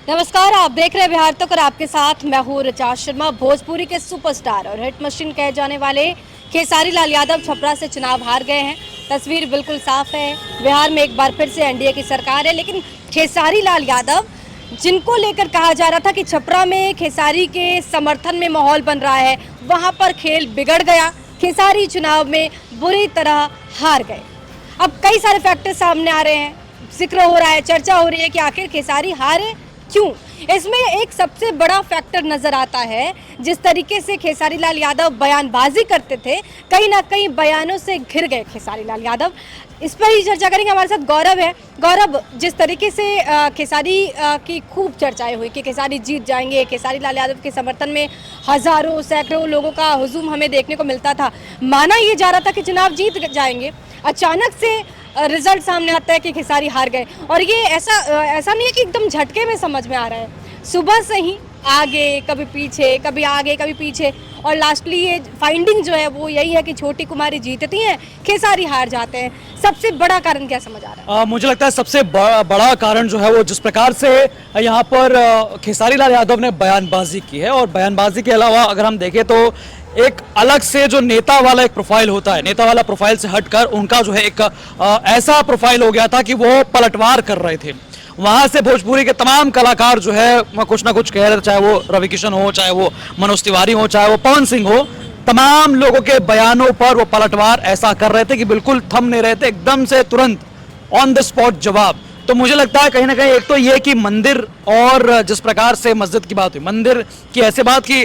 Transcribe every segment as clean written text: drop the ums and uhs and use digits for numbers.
नमस्कार, आप देख रहे हैं बिहार तक और आपके साथ मैं हूँ ऋचा शर्मा। भोजपुरी के सुपरस्टार और हिट मशीन कहे जाने वाले खेसारी लाल यादव छपरा से चुनाव हार गए हैं। तस्वीर बिल्कुल साफ है। बिहार में एक बार फिर से एनडीए की सरकार है, लेकिन खेसारी लाल यादव जिनको लेकर कहा जा रहा था कि छपरा में खेसारी के समर्थन में माहौल बन रहा है, वहाँ पर खेल बिगड़ गया। खेसारी चुनाव में बुरी तरह हार गए। अब कई सारे फैक्टर सामने आ रहे हैं, जिक्र हो रहा है, चर्चा हो रही है कि आखिर खेसारी हारे क्यों। इसमें एक सबसे बड़ा फैक्टर नजर आता है, जिस तरीके से खेसारी लाल यादव बयानबाजी करते थे, कहीं ना कहीं बयानों से घिर गए खेसारी लाल यादव। इस पर ही चर्चा करेंगे। हमारे साथ गौरव है। गौरव, जिस तरीके से खेसारी की खूब चर्चाएं हुई कि खेसारी जीत जाएंगे, खेसारी लाल यादव के समर्थन में हजारों सैकड़ों लोगों का हुजूम हमें देखने को मिलता था, माना ये जा रहा था कि चुनाव जीत जाएंगे। अचानक से रिजल्ट सामने आता है कि खेसारी हार गए, और ये ऐसा नहीं है कि एकदम झटके में समझ में आ रहा है। सुबह से ही आगे कभी पीछे, कभी आगे कभी पीछे, और लास्टली ये फाइंडिंग जो है वो यही है कि छोटी कुमारी जीतती हैं, खेसारी हार जाते हैं। सबसे बड़ा कारण क्या समझ आ रहा है? मुझे लगता है सबसे बड़ा कारण जो है वो जिस प्रकार से यहाँ पर खेसारी लाल यादव ने बयानबाजी की है, और बयानबाजी के अलावा अगर हम देखें तो एक अलग से जो नेता वाला एक प्रोफाइल होता है, नेता वाला प्रोफाइल से हटकर उनका जो है एक ऐसा प्रोफाइल हो गया था कि वो पलटवार कर रहे थे। वहां से भोजपुरी के तमाम कलाकार जो है कुछ ना कुछ कह रहे थे, चाहे वो रवि किशन हो, चाहे वो मनोज तिवारी हो, चाहे वो पवन सिंह हो, तमाम लोगों के बयानों पर वो पलटवार ऐसा कर रहे थे कि बिल्कुल थम नहीं रहे थे, एकदम से तुरंत ऑन द स्पॉट जवाब। तो मुझे लगता है कहीं ना कहीं एक तो ये कि मंदिर, और जिस प्रकार से मस्जिद की बात हुई, मंदिर की ऐसे बात की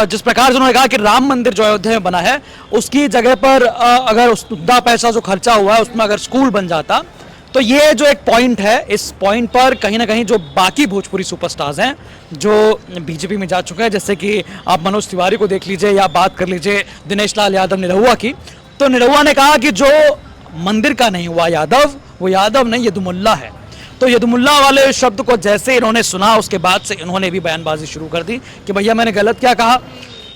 जिस प्रकार से उन्होंने कहा कि राम मंदिर जो अयोध्या में बना है उसकी जगह पर अगर उतना पैसा जो खर्चा हुआ है उसमें अगर स्कूल बन जाता, तो ये जो एक पॉइंट है, इस पॉइंट पर कहीं ना कहीं जो बाकी भोजपुरी सुपरस्टार्स हैं जो बीजेपी में जा चुके हैं, जैसे कि आप मनोज तिवारी को देख लीजिए या बात कर लीजिए दिनेश लाल यादव निरहुआ की, तो निरहुआ ने कहा कि जो मंदिर का नहीं हुआ यादव, वो यादव नहीं यदुमुल्ला है। तो यदुमुल्ला वाले शब्द को जैसे इन्होंने सुना, उसके बाद से इन्होंने भी बयानबाजी शुरू कर दी कि भैया मैंने गलत क्या कहा,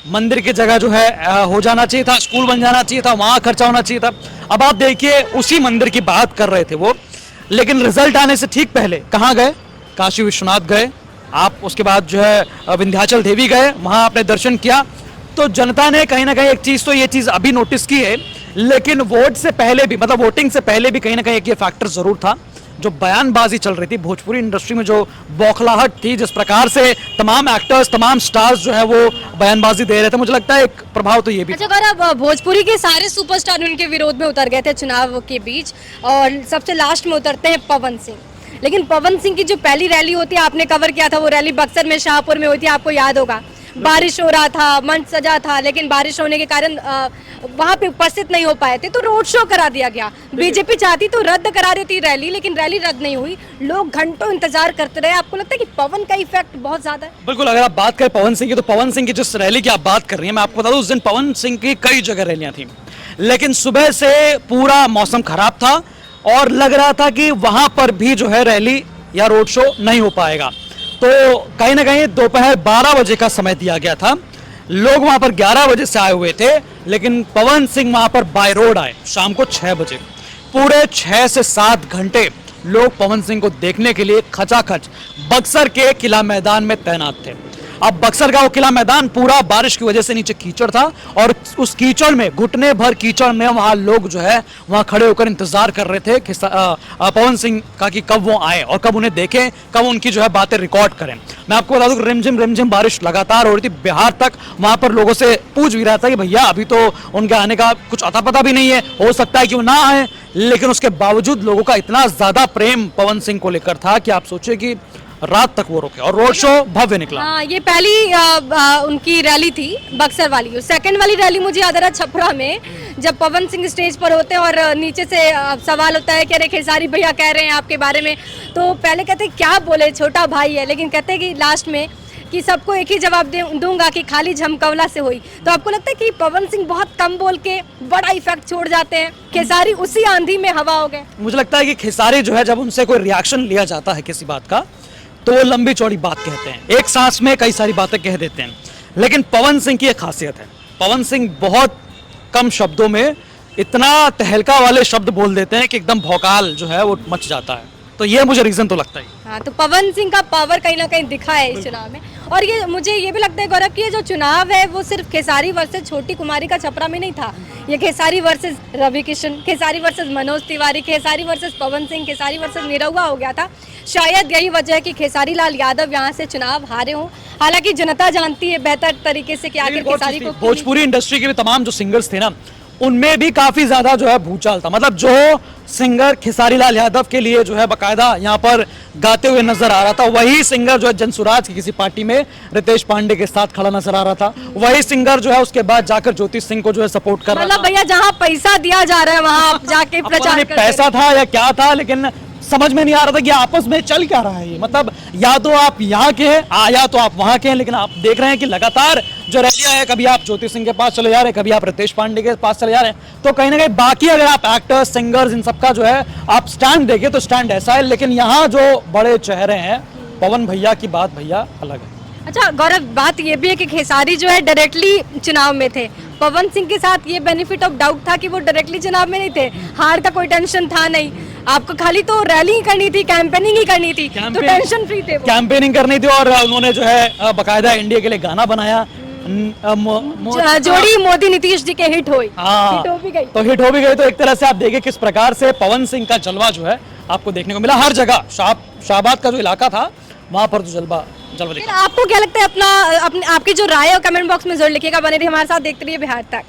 मंदिर की जगह जो है हो जाना चाहिए था, स्कूल बन जाना चाहिए था, वहाँ खर्चा होना चाहिए था। अब आप देखिए उसी मंदिर की बात कर रहे थे वो, लेकिन रिजल्ट आने से ठीक पहले कहाँ गए? काशी विश्वनाथ गए, आप उसके बाद जो है विंध्याचल देवी गए, वहाँ आपने दर्शन किया। तो जनता ने कहीं ना कहीं एक चीज़, तो ये चीज़ अभी नोटिस की है, लेकिन वोट से पहले भी, मतलब वोटिंग से पहले भी कहीं ना कहीं एक ये फैक्टर ज़रूर था। जो बयानबाजी चल रही थी भोजपुरी इंडस्ट्री में, जो बौखलाहट थी, जिस प्रकार से तमाम एक्टर्स, तमाम स्टार्स जो है वो बयानबाजी दे रहे थे, मुझे लगता है एक प्रभाव तो ये भी। अच्छा गौरव, भोजपुरी के सारे सुपरस्टार उनके विरोध में उतर गए थे चुनाव के बीच, और सबसे लास्ट में उतरते हैं पवन सिंह। लेकिन पवन सिंह की जो पहली रैली होती है, आपने कवर किया था, वो रैली बक्सर में शाहपुर में हुई थी, आपको याद होगा। बारिश हो रहा था, मंच सजा था, लेकिन बारिश होने के कारण वहां पे उपस्थित नहीं हो पाए थे, तो रोड शो करा दिया गया। बीजेपी चाहती तो रद्द करा देती रैली, लेकिन रैली रद्द नहीं हुई, लोग घंटों इंतजार करते रहे। आपको लगता है कि पवन का इफेक्ट बहुत ज्यादा है? बिल्कुल, अगर आप बात करें पवन सिंह की, तो पवन सिंह की जिस रैली की आप बात कर रही हैं, मैं आपको बता दूं उस दिन पवन सिंह की कई जगह रैलियां थी, लेकिन सुबह से पूरा मौसम खराब था और लग रहा था कि वहां पर भी जो है रैली या रोड शो नहीं हो पाएगा। तो कहीं ना कहीं दोपहर 12 बजे का समय दिया गया था, लोग वहां पर 11 बजे से आए हुए थे, लेकिन पवन सिंह वहां पर बाय रोड आए शाम को 6 बजे। पूरे 6 से 7 घंटे लोग पवन सिंह को देखने के लिए खचाखच बक्सर के किला मैदान में तैनात थे। अब बक्सर का वो किला मैदान पूरा बारिश की वजह से नीचे कीचड़ था, और उस कीचड़ में, घुटने भर कीचड़ में, वहां लोग जो है वहां खड़े होकर इंतजार कर रहे थे पवन सिंह का कि कब वो आए और कब उन्हें देखें, कब उनकी जो है बातें रिकॉर्ड करें। मैं आपको बता दूं रिमझिम बारिश लगातार हो रही थी बिहार तक। वहां पर लोगों से पूछ भी रहा था कि भैया अभी तो उनके आने का कुछ अता पता भी नहीं है, हो सकता है कि वो ना आए, लेकिन उसके बावजूद लोगों का इतना ज्यादा प्रेम पवन सिंह को लेकर था कि आप सोचिए कि रात तक वो रुके, और रोड शो भव्य निकला। हाँ, ये पहली उनकी रैली थी बक्सर वाली। सेकंड वाली रैली मुझे याद आ रहा छपरा में, जब पवन सिंह स्टेज पर होते हैं और नीचे से सवाल होता है कि अरे खेसारी भैया कह रहे हैं आपके बारे में, तो पहले कहते क्या बोले, छोटा भाई है, लेकिन कहते कि लास्ट में कि सबको एक ही जवाब दूंगा कि खाली झमकवला से हुई। तो आपको लगता है कि पवन सिंह बहुत कम बोल के बड़ा इफेक्ट छोड़ जाते हैं, खेसारी उसी आंधी में हवा हो गए? मुझे लगता है कि खेसारी जो है जब उनसे कोई रिएक्शन लिया जाता है किसी बात का, तो वो लंबी चौड़ी बात कहते हैं, एक सांस में कई सारी बातें कह देते हैं। लेकिन पवन सिंह की एक खासियत है, पवन सिंह बहुत कम शब्दों में इतना तहलका वाले शब्द बोल देते हैं कि एकदम भौकाल जो है वो मच जाता है। तो ये मुझे रीजन तो लगता है। हाँ, तो पवन सिंह का पावर कहीं ना कहीं दिखा है इस चुनाव में। और ये मुझे ये भी लगता है गौरव कि ये जो चुनाव है वो सिर्फ खेसारी वर्सेस छोटी कुमारी का छपरा में नहीं था। ये Khesari versus Ravi Kishan, Khesari versus Manoj Tiwari, Khesari versus Pawan Singh, Khesari versus Nirahua हो गया था। शायद यही वजह है कि खेसारी लाल यादव यहाँ से चुनाव हारे हों। हालांकि जनता जानती है बेहतर तरीके से कि आखिर खेसारी को भोजपुरी इंडस्ट्री के भी तमाम जो सिंगर्स थे ना, उनमें भी काफी ज्यादा जो है भूचाल था। मतलब जो सिंगर खेसारी लाल यादव के लिए जो है बकायदा यहाँ पर गाते हुए नजर आ रहा था, वही सिंगर जो है जनसुराज की किसी पार्टी में रितेश पांडे के साथ खड़ा नजर आ रहा था। वही सिंगर जो है उसके बाद जाकर ज्योति सिंह को जो है सपोर्ट कर रहा था। मतलब भैया जहाँ पैसा दिया जा रहा है वहाँ आप जाके अब पता प्रचार नहीं करते पैसा था या क्या था, लेकिन समझ में नहीं आ रहा था कि आपस में चल क्या रहा है ये। मतलब या तो आप यहाँ के हैं या तो आप वहाँ के हैं, लेकिन आप देख रहे हैं कि लगातार जो रैलियां है, कभी आप ज्योति सिंह के पास चले जा रहे हैं, कभी आप रितेश पांडे के पास चले जा रहे हैं। तो कहीं ना कहीं बाकी अगर आप एक्टर्स, सिंगर्स, इन सबका जो है आप स्टैंड देखें तो स्टैंड ऐसा है, लेकिन यहाँ जो बड़े चेहरे हैं, पवन भैया की बात भैया अलग है। अच्छा गौरव, बात ये भी है कि खेसारी जो है डायरेक्टली चुनाव में थे। पवन सिंह के साथ ये बेनिफिट ऑफ डाउट था कि वो डायरेक्टली चुनाव में नहीं थे, हार का कोई टेंशन था नहीं, आपको खाली तो रैली ही करनी थी, कैंपेनिंग ही करनी थी, तो टेंशन फ्री थे वो। कैंपेनिंग करनी थी और उन्होंने जो है बकायदा इंडिया के लिए गाना बनाया। जोड़ी मोदी नीतीश जी के हिट हुई, हिट हो भी गई। तो हिट हो भी गई। तो एक तरह से आप देखिए किस प्रकार से पवन सिंह का जलवा जो है आपको देखने को मिला हर जगह। शाहबाद का जो इलाका था वहां पर जो जलवा फिर आपको क्या लगता है? आपकी जो राय है कमेंट बॉक्स में जरूर लिखिएगा। बने रहिए हमारे साथ, देखते रहिए बिहार तक।